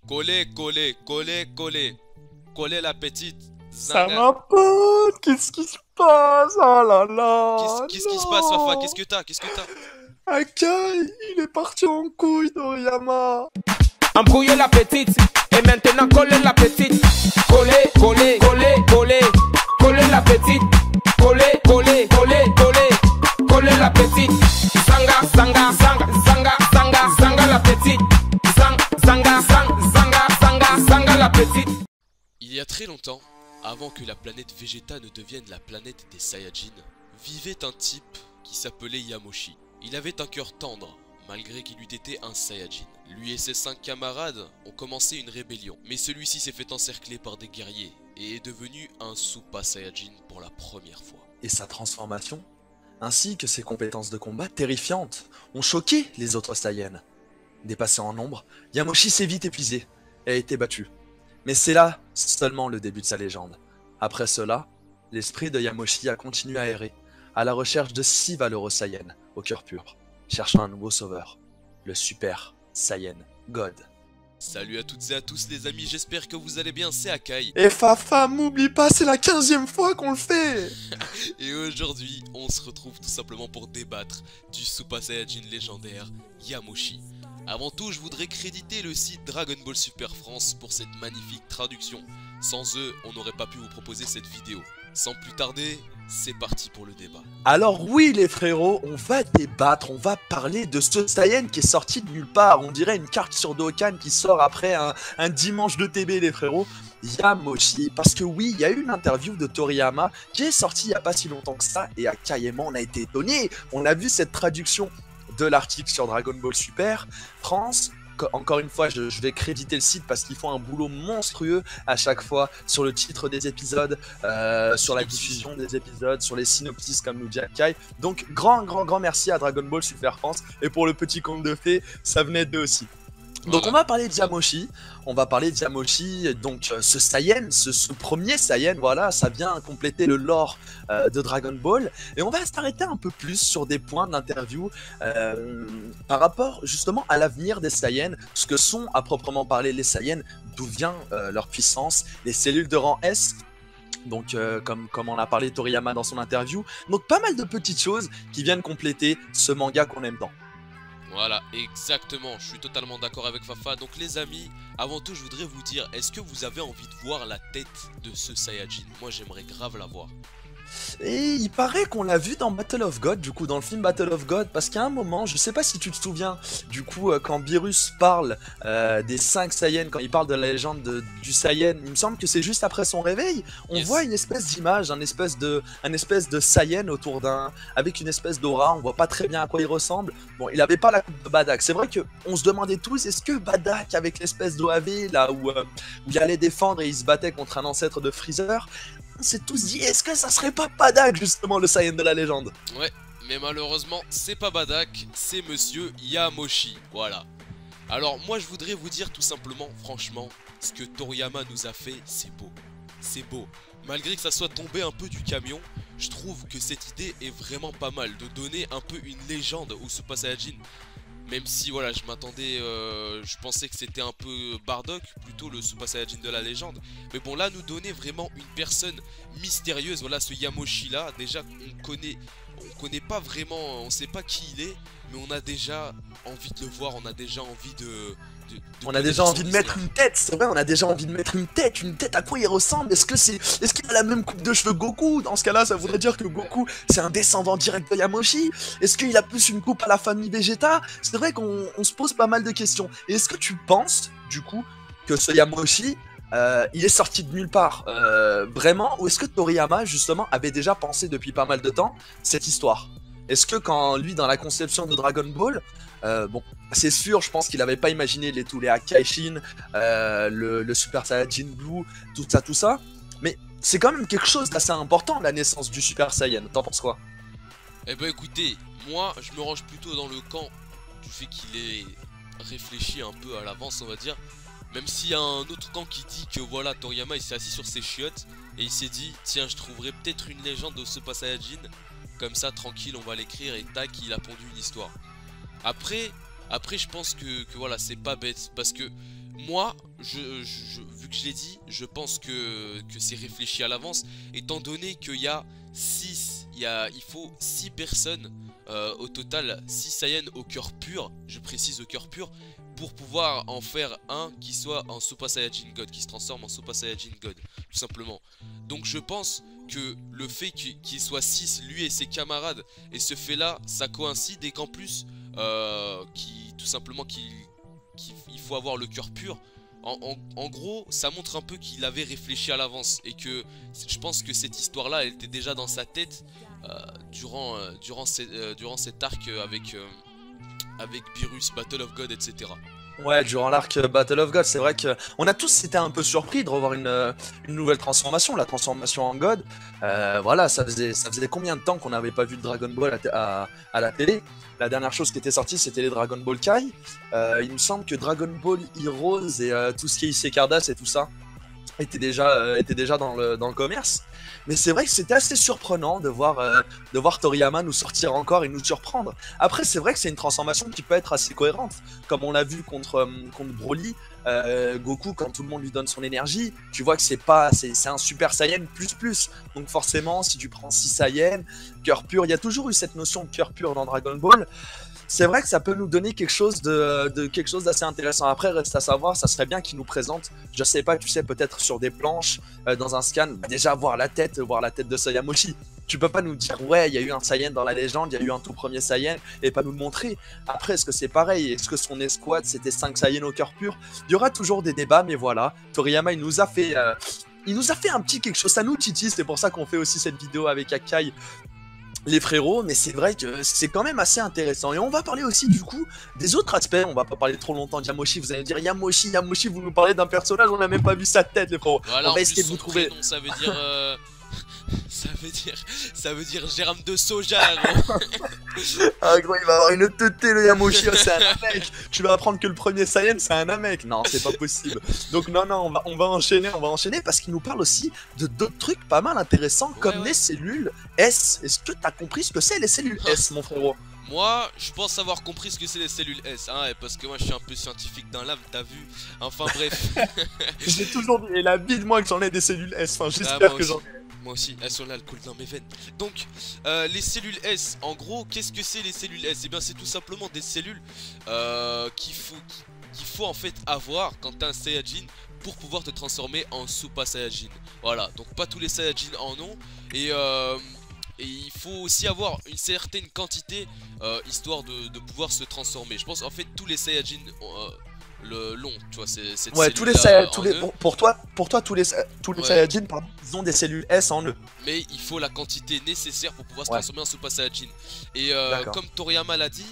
Collez, collez, collez, collez. Collez la petite. Ça Zanga. va pas. Qu'est-ce qui se passe? Oh là Qu'est-ce là, qu'est-ce qui se passe, Fafa? non. Qu'est-ce que t'as? Qu'est-ce que t'as? Akai, il est parti en couille, Toriyama. Embrouillez la petite et maintenant collez la petite. Collez, collez, collez, collez. Collez la petite. Collez, collez, collez, collez. Collez la petite. Zanga, zanga, zanga, zanga, zanga, zanga la petite. Zanga, zanga, zanga, zanga, zanga la petite. Il y a très longtemps, avant que la planète Vegeta ne devienne la planète des Saiyajins, vivait un type qui s'appelait Yamoshi. Il avait un cœur tendre, malgré qu'il eût été un Saiyajin. Lui et ses 5 camarades ont commencé une rébellion, mais celui-ci s'est fait encercler par des guerriers et est devenu un Super Saiyajin pour la première fois. Et sa transformation, ainsi que ses compétences de combat terrifiantes, ont choqué les autres Saiyans. Dépassé en nombre, Yamoshi s'est vite épuisé et a été battu. Mais c'est là seulement le début de sa légende. Après cela, l'esprit de Yamoshi a continué à errer, à la recherche de 6 valeureux Saiyans au cœur pur, cherchant un nouveau sauveur, le Super Saiyan God. Salut à toutes et à tous les amis, j'espère que vous allez bien, c'est Akai. Et Fafa, m'oublie pas, c'est la 15e fois qu'on le fait. Et aujourd'hui, on se retrouve tout simplement pour débattre du Super Saiyajin légendaire Yamoshi. Avant tout, je voudrais créditer le site Dragon Ball Super France pour cette magnifique traduction. Sans eux, on n'aurait pas pu vous proposer cette vidéo. Sans plus tarder, c'est parti pour le débat. Alors oui les frérots, on va débattre, on va parler de ce Saiyan qui est sorti de nulle part. On dirait une carte sur Dokkan qui sort après un dimanche de TB les frérots. Yamoshi, parce que oui, il y a eu une interview de Toriyama qui est sortie il n'y a pas si longtemps que ça, et à Kayema on a été étonnés. On a vu cette traduction de l'article sur Dragon Ball Super France. Encore une fois, je vais créditer le site parce qu'ils font un boulot monstrueux à chaque fois sur le titre des épisodes, sur la diffusion des épisodes, sur les synopsis comme nous dit Akai. Donc grand merci à Dragon Ball Super France, et pour le petit conte de fées, ça venait d'eux aussi. Donc Voilà. on va parler de Yamoshi, donc ce Saiyan, ce premier Saiyan, voilà, ça vient compléter le lore de Dragon Ball, et on va s'arrêter un peu plus sur des points d'interview par rapport justement à l'avenir des Saiyans, ce que sont à proprement parler les Saiyans, d'où vient leur puissance, les cellules de rang S. Donc comme on a parlé Toriyama dans son interview, donc pas mal de petites choses qui viennent compléter ce manga qu'on aime tant. Voilà, exactement, je suis totalement d'accord avec Fafa. Donc les amis, avant tout je voudrais vous dire, est-ce que vous avez envie de voir la tête de ce Saiyajin? Moi j'aimerais grave la voir. Et il paraît qu'on l'a vu dans Battle of God, du coup dans le film Battle of God, parce qu'à un moment, je sais pas si tu te souviens, du coup quand Beerus parle des 5 Saiyans, quand il parle de la légende du Saiyan, il me semble que c'est juste après son réveil, on voit une espèce d'image, un espèce de Saiyan autour avec une espèce d'aura, on voit pas très bien à quoi il ressemble. Bon, il avait pas la coupe de Badak, c'est vrai que on se demandait tous, est-ce que Badak avec l'espèce d'OAV là où il allait défendre et il se battait contre un ancêtre de Freezer, on s'est tous dit, est-ce que ça serait pas Badak justement le Saiyan de la légende? Ouais, mais malheureusement c'est pas Badak, c'est monsieur Yamoshi, voilà. Alors moi je voudrais vous dire tout simplement, franchement, ce que Toriyama nous a fait, c'est beau. C'est beau. Malgré que ça soit tombé un peu du camion, je trouve que cette idée est vraiment pas mal, de donner un peu une légende au Super Saiyajin. Même si voilà, je m'attendais, je pensais que c'était un peu Bardock, plutôt le Super Saiyajin de la légende. Mais bon, là, nous donner vraiment une personne mystérieuse, voilà, ce Yamoshi là, déjà on connaît pas vraiment, on sait pas qui il est, mais on a déjà envie de le voir, on a déjà envie on a déjà envie de mettre une tête, c'est vrai, on a déjà envie de mettre une tête à quoi il ressemble. Est-ce qu'il a la même coupe de cheveux Goku? Dans ce cas-là, ça voudrait dire que Goku, c'est un descendant direct de Yamoshi. Est-ce qu'il a plus une coupe à la famille Vegeta? C'est vrai qu'on se pose pas mal de questions. Et est-ce que tu penses, du coup, que ce Yamoshi, il est sorti de nulle part, vraiment? Ou est-ce que Toriyama, justement, avait déjà pensé depuis pas mal de temps cette histoire? Est-ce que quand lui, dans la conception de Dragon Ball, bon, c'est sûr, je pense qu'il n'avait pas imaginé tous les Akaishin, le Super Saiyajin Blue, tout ça, mais c'est quand même quelque chose d'assez important, la naissance du Super Saiyan. T'en penses quoi? Eh ben écoutez, moi je me range plutôt dans le camp du fait qu'il ait réfléchi un peu à l'avance, on va dire. Même s'il y a un autre camp qui dit que voilà, Toriyama il s'est assis sur ses chiottes et il s'est dit, tiens, je trouverai peut-être une légende de Super Saiyajin. Comme ça, tranquille, on va l'écrire et tac, il a pondu une histoire. Après je pense que voilà, c'est pas bête. Parce que moi, vu que je l'ai dit, je pense que c'est réfléchi à l'avance, étant donné qu'il y a 6, il faut 6 personnes, au total 6 Saiyans au cœur pur, je précise au cœur pur, pour pouvoir en faire un qui soit en Super Saiyajin God, qui se transforme en Super Saiyajin God, tout simplement. Donc je pense que le fait qu'il soit 6, lui et ses camarades, et ce fait là, ça coïncide, et qu'en plus, tout simplement qu'il faut avoir le cœur pur. En gros, ça montre un peu qu'il avait réfléchi à l'avance, et que je pense que cette histoire-là, elle était déjà dans sa tête durant cet arc avec Beerus, Battle of God, etc. Ouais, durant l'arc Battle of God, c'est vrai que on a tous été un peu surpris de revoir une nouvelle transformation, la transformation en God. Voilà, ça faisait combien de temps qu'on n'avait pas vu de Dragon Ball à la télé? La dernière chose qui était sortie, c'était les Dragon Ball Kai. Il me semble que Dragon Ball Heroes et tout ce qui est Isekardas et tout ça était déjà dans le commerce. Mais c'est vrai que c'était assez surprenant de voir Toriyama nous sortir encore et nous surprendre. Après, c'est vrai que c'est une transformation qui peut être assez cohérente. Comme on l'a vu contre Broly, Goku, quand tout le monde lui donne son énergie, tu vois que c'est un Super Saiyan plus. Donc forcément, si tu prends 6 Saiyans, cœur pur, il y a toujours eu cette notion de cœur pur dans Dragon Ball. C'est vrai que ça peut nous donner quelque chose d'assez intéressant. Après, reste à savoir, ça serait bien qu'ils nous présentent, je sais pas, tu sais, peut-être sur des planches, dans un scan, déjà voir la tête de Sayamoshi. Tu peux pas nous dire, ouais, il y a eu un Saiyan dans la légende, il y a eu un tout premier Saiyan, et pas nous le montrer. Après, est-ce que c'est pareil? Est-ce que son escouade, c'était 5 Saiyans au cœur pur? Il y aura toujours des débats, mais voilà. Toriyama, il nous a fait un petit quelque chose, ça nous titille, c'est pour ça qu'on fait aussi cette vidéo avec Akai, les frérots, mais c'est vrai que c'est quand même assez intéressant. Et on va parler aussi du coup des autres aspects, on va pas parler trop longtemps de Yamoshi, vous allez me dire Yamoshi, vous nous parlez d'un personnage, on n'a même pas vu sa tête les frérots. Voilà, on va essayer de vous trouver... Prénom, ça veut dire... ça veut dire germe de soja, gros. Ah gros, il va avoir une teuté le Yamoshi, c'est un Namek. Tu vas apprendre que le premier Saiyan c'est un Namek. Non, c'est pas possible. Donc non, on va enchaîner parce qu'il nous parle aussi de d'autres trucs pas mal intéressants comme les cellules S. Est-ce que t'as compris ce que c'est les cellules S, mon frérot? Moi, je pense avoir compris ce que c'est les cellules S, hein, parce que moi je suis un peu scientifique dans l'âme, t'as vu. Enfin bref. J'ai toujours dit, et la vie de moi que j'en ai des cellules S, enfin j'espère que j'en ai. Moi aussi, elles sont là, le coule dans mes veines. Donc, les cellules S, en gros, qu'est-ce que c'est les cellules S? Eh bien, c'est tout simplement des cellules qu'il faut en fait avoir quand t'es un Saiyajin pour pouvoir te transformer en Super Saiyajin. Voilà, donc pas tous les Saiyajins en ont. Et il faut aussi avoir une certaine quantité histoire de pouvoir se transformer. Je pense en fait tous les Saiyajins le long, tu vois, c'est cette ouais, pour toi, tous les Saiyajins, pardon, ils ont des cellules S en eux. Mais il faut la quantité nécessaire pour pouvoir se transformer en Super Saiyajin. Et comme Toriyama l'a dit,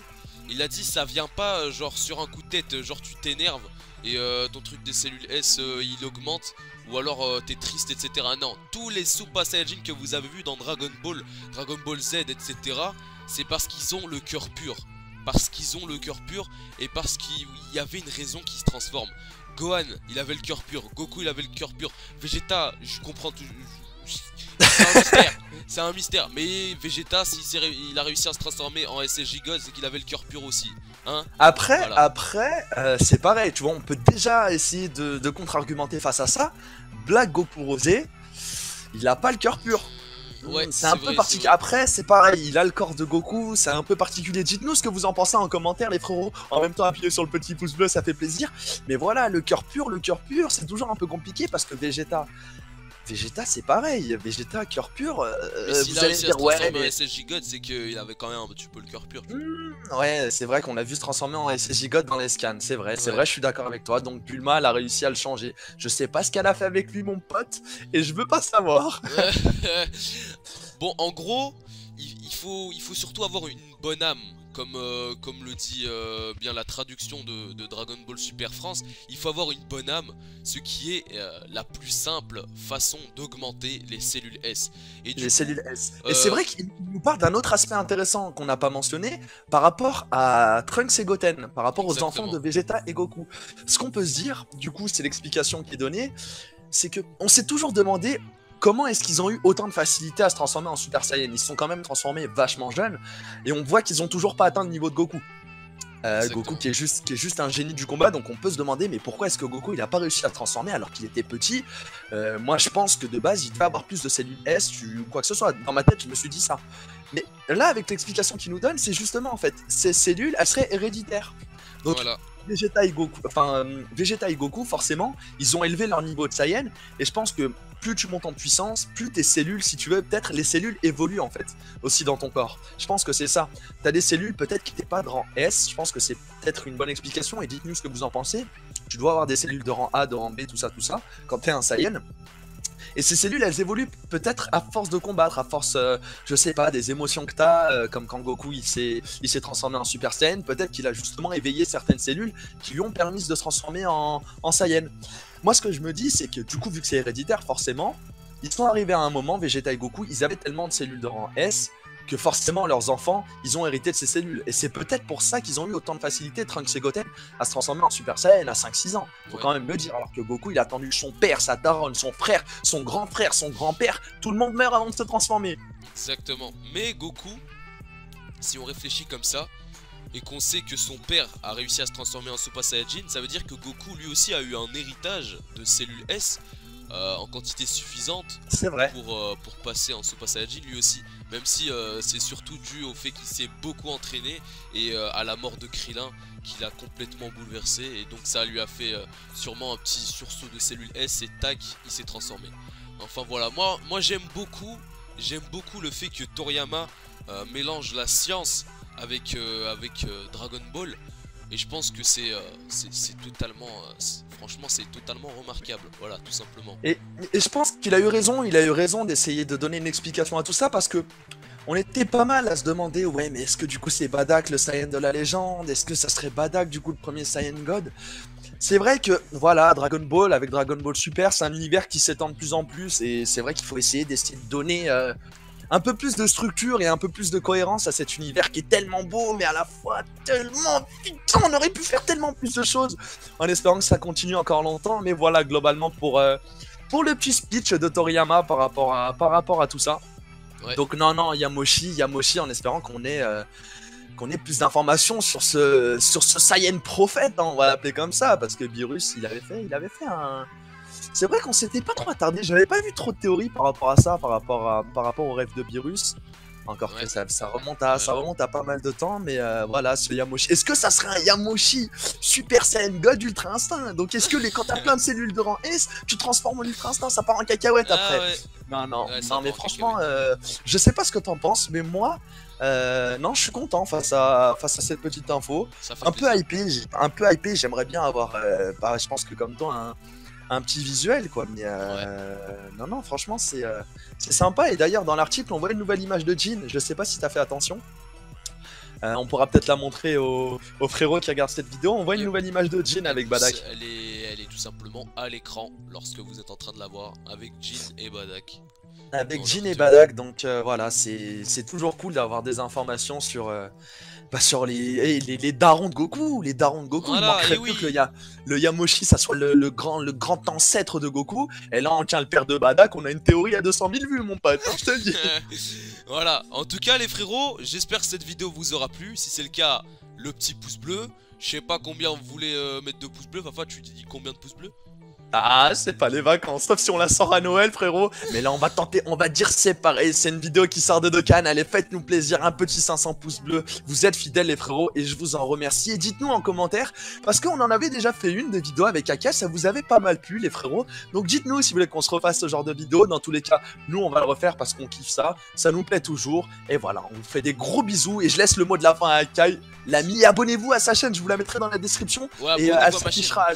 il a dit ça vient pas genre sur un coup de tête, genre tu t'énerves et ton truc des cellules S il augmente, ou alors t'es triste, etc. Non, tous les Super Saiyajin que vous avez vus dans Dragon Ball Z, etc. c'est parce qu'ils ont le cœur pur. Parce qu'ils ont le cœur pur et parce qu'il y avait une raison qui se transforme. Gohan, il avait le cœur pur. Goku, il avait le cœur pur. Vegeta, je comprends tout. C'est un mystère. C'est un mystère. Mais Vegeta, il a réussi à se transformer en SSJ God, c'est qu'il avait le cœur pur aussi. Hein, après, c'est pareil. Tu vois, on peut déjà essayer de contre-argumenter face à ça. Black Goku Rosé, il a pas le cœur pur. Ouais, c'est un peu particulier. Après, c'est pareil, il a le corps de Goku, c'est un peu particulier. Dites-nous ce que vous en pensez en commentaire, les frérots. En même temps, appuyez sur le petit pouce bleu, ça fait plaisir. Mais voilà, le cœur pur, c'est toujours un peu compliqué parce que Vegeta, c'est pareil. Vegeta, cœur pur. Vous allez me dire, ouais, mais SSJ God, c'est qu'il avait quand même un petit peu le cœur pur. Ouais, c'est vrai qu'on l'a vu se transformer en SSJ God dans les scans. C'est vrai, je suis d'accord avec toi. Donc Bulma, elle a réussi à le changer. Je sais pas ce qu'elle a fait avec lui, mon pote, et je veux pas savoir. Bon, en gros, il faut surtout avoir une bonne âme. Comme le dit bien la traduction de Dragon Ball Super France, il faut avoir une bonne âme, ce qui est la plus simple façon d'augmenter les cellules S. Et cellules S. Et c'est vrai qu'il nous parle d'un autre aspect intéressant qu'on n'a pas mentionné par rapport à Trunks et Goten, par rapport aux enfants de Vegeta et Goku. Ce qu'on peut se dire, du coup, c'est l'explication qui est donnée, c'est que on s'est toujours demandé comment est-ce qu'ils ont eu autant de facilité à se transformer en Super Saiyan. Ils se sont quand même transformés vachement jeunes, et on voit qu'ils ont toujours pas atteint le niveau de Goku. Goku qui est juste un génie du combat, donc on peut se demander mais pourquoi est-ce que Goku il a pas réussi à se transformer alors qu'il était petit. Moi je pense que de base il devait avoir plus de cellules S ou quoi que ce soit. Dans ma tête je me suis dit ça. Mais là avec l'explication qu'il nous donne, c'est justement en fait ces cellules elles seraient héréditaires. Donc voilà. Vegeta et Goku forcément ils ont élevé leur niveau de Saiyan, et je pense que plus tu montes en puissance, plus tes cellules, si tu veux, peut-être les cellules évoluent en fait, aussi dans ton corps. Je pense que c'est ça. T'as des cellules peut-être qui n'étaient pas de rang S, je pense que c'est peut-être une bonne explication, et dites-nous ce que vous en pensez. Tu dois avoir des cellules de rang A, de rang B, tout ça, quand t'es un Saiyan. Et ces cellules, elles évoluent peut-être à force de combattre, à force, je sais pas, des émotions que t'as, comme quand Goku il s'est transformé en Super Saiyan. Peut-être qu'il a justement éveillé certaines cellules qui lui ont permis de se transformer en Saiyan. Moi, ce que je me dis, c'est que du coup, vu que c'est héréditaire, forcément, ils sont arrivés à un moment, Vegeta et Goku, ils avaient tellement de cellules de rang S que forcément leurs enfants, ils ont hérité de ces cellules. Et c'est peut-être pour ça qu'ils ont eu autant de facilité, Trunks et Goten, à se transformer en Super Saiyan à 5-6 ans. Faut quand même le dire, alors que Goku, il a attendu son père, sa daronne, son frère, son grand-père, tout le monde meurt avant de se transformer. Exactement. Mais Goku, si on réfléchit comme ça, et qu'on sait que son père a réussi à se transformer en Super Saiyajin, ça veut dire que Goku lui aussi a eu un héritage de cellules S en quantité suffisante. C'est vrai. Pour passer en Super Saiyajin lui aussi. Même si c'est surtout dû au fait qu'il s'est beaucoup entraîné et à la mort de Krillin qui l'a complètement bouleversé. Et donc ça lui a fait sûrement un petit sursaut de cellules S et tac, il s'est transformé. Enfin voilà, moi j'aime beaucoup le fait que Toriyama mélange la science avec Dragon Ball. Et je pense que c'est totalement, franchement c'est totalement remarquable, voilà, tout simplement. Et je pense qu'il a eu raison d'essayer de donner une explication à tout ça, parce que on était pas mal à se demander, ouais mais est-ce que du coup c'est Bardock le Saiyan de la légende, est-ce que ça serait Bardock du coup le premier Saiyan God? C'est vrai que voilà, Dragon Ball avec Dragon Ball Super, c'est un univers qui s'étend de plus en plus, et c'est vrai qu'il faut essayer d'essayer de donner un peu plus de structure et un peu plus de cohérence à cet univers qui est tellement beau, mais à la fois tellement putain, on aurait pu faire tellement plus de choses, en espérant que ça continue encore longtemps. Mais voilà, globalement pour le petit speech de Toriyama par rapport à tout ça. Ouais. Donc non, Yamoshi, en espérant qu'on ait plus d'informations sur ce Saiyan prophète, hein, on va l'appeler comme ça, parce que Beerus, il avait fait un... C'est vrai qu'on s'était pas trop attardé, j'avais pas vu trop de théories par rapport à ça, par rapport au rêve de Beerus. Encore que ça remonte à pas mal de temps, mais voilà, ce Yamoshi. Est-ce que ça serait un Yamoshi Super Saiyan God Ultra Instinct? Donc est-ce que quand t'as plein de cellules de rang S, tu transformes en Ultra Instinct, ça part en cacahuète après? Ouais. Non, mais franchement, je sais pas ce que t'en penses, mais moi, non, je suis content face à cette petite info. Un peu hypé, j'aimerais bien avoir, je pense que comme toi, un petit visuel quoi, mais non franchement c'est sympa. Et d'ailleurs dans l'article on voit une nouvelle image de Jin, je sais pas si t'as fait attention, on pourra peut-être la montrer aux frérots qui regardent cette vidéo. On voit une nouvelle image de Jin avec Bardock. Elle est tout simplement à l'écran lorsque vous êtes en train de la voir avec Jin et Bardock. Avec Jin et Bardock, donc voilà, c'est toujours cool d'avoir des informations sur les darons de Goku, voilà, il manquerait plus que le Yamoshi, ça soit le grand ancêtre de Goku, et là on tient le père de Bardock, on a une théorie à 200 000 vues mon pote, hein, je te le dis. Voilà, en tout cas les frérots, j'espère que cette vidéo vous aura plu. Si c'est le cas, le petit pouce bleu. Je sais pas combien vous voulez mettre de pouces bleus, Fafa, tu dis combien de pouces bleus? Ah, c'est pas les vacances, sauf si on la sort à Noël, frérot. Mais là, on va dire c'est pareil. C'est une vidéo qui sort de Dokkan. Allez, faites-nous plaisir. Un petit 500 pouces bleus. Vous êtes fidèles, les frérots, et je vous en remercie. Et dites-nous en commentaire, parce qu'on en avait déjà fait une des vidéos avec Aka. Ça vous avait pas mal plu, les frérots. Donc, dites-nous si vous voulez qu'on se refasse ce genre de vidéo. Dans tous les cas, nous, on va le refaire parce qu'on kiffe ça. Ça nous plaît toujours. Et voilà, on vous fait des gros bisous. Et je laisse le mot de la fin à Akai. L'ami, abonnez-vous à sa chaîne. Je vous la mettrai dans la description. Ouais, et elle s'affichera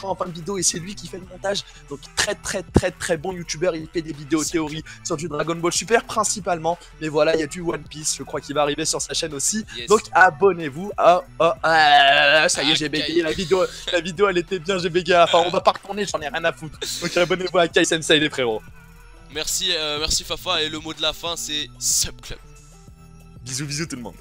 en fin de vidéo, et c'est lui qui fait le montage. Donc très bon youtubeur, il fait des vidéos théories sur du Dragon Ball Super principalement, mais voilà, il y a du One Piece, je crois qu'il va arriver sur sa chaîne aussi. Yes. Donc abonnez-vous. Ça y est, j'ai bégayé, la vidéo elle était bien, j'ai bégayé. Enfin, on va pas retourner, j'en ai rien à foutre. Donc abonnez-vous à Kai Sensei, les frérots. Merci Fafa, et le mot de la fin c'est Subclub. Bisous tout le monde.